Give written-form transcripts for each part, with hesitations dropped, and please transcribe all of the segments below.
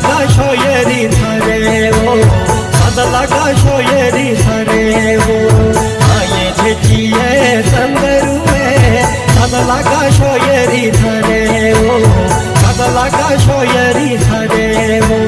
लागा शोयरी धरे वो सादा लागा शोयरी धरे वो आये झेचिए संगरुए सादा लागा शोयरी धरे वो सादा लागा शोयरी धरे वो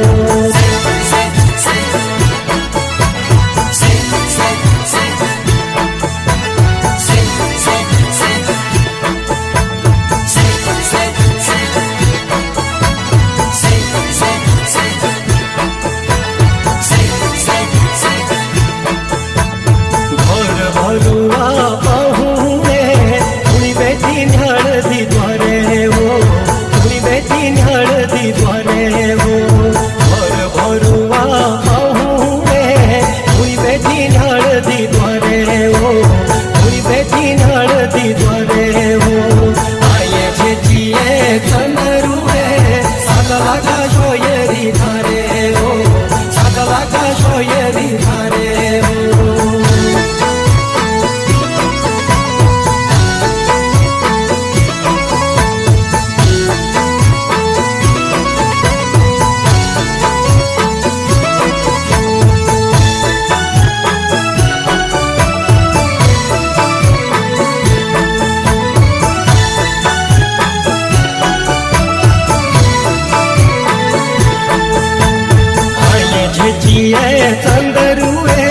चंदरुए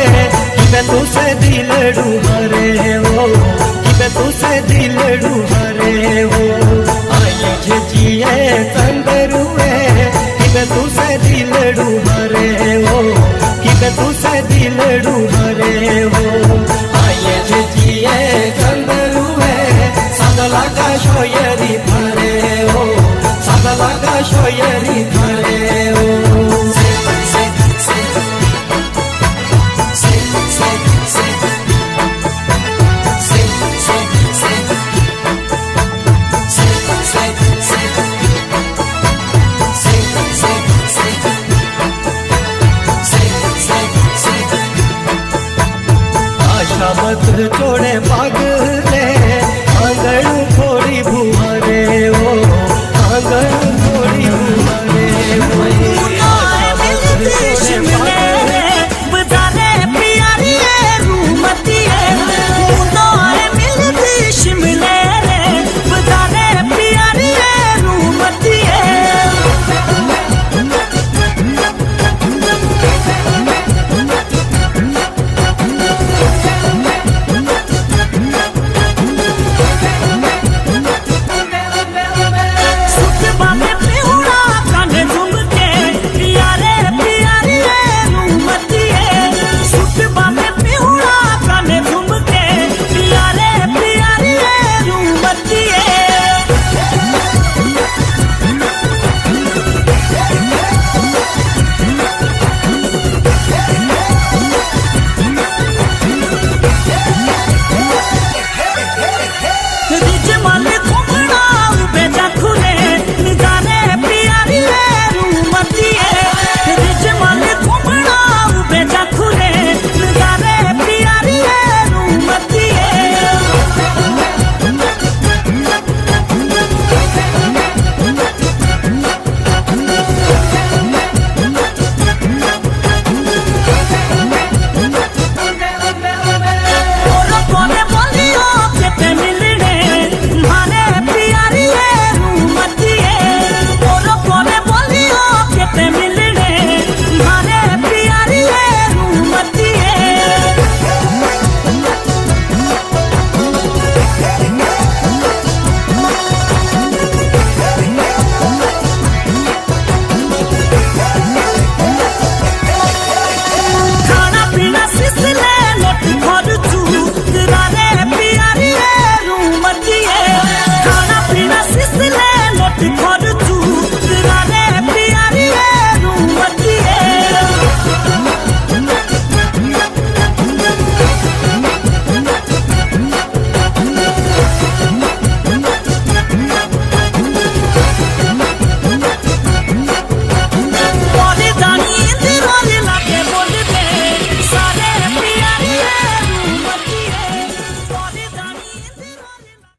कि तुसे दिलड़ू हरे वो कि तुसे दिलड़ू हरे वो आये झिझिए चंदरुए कि तुसे दिलड़ू हरे वो कि तुसे दिलड़ू हरे वो आये झिझिए चंदरुए सादा लागा शोयरी धरे वो सादा लागा शोयरी धरे वो मत छोड़े पाग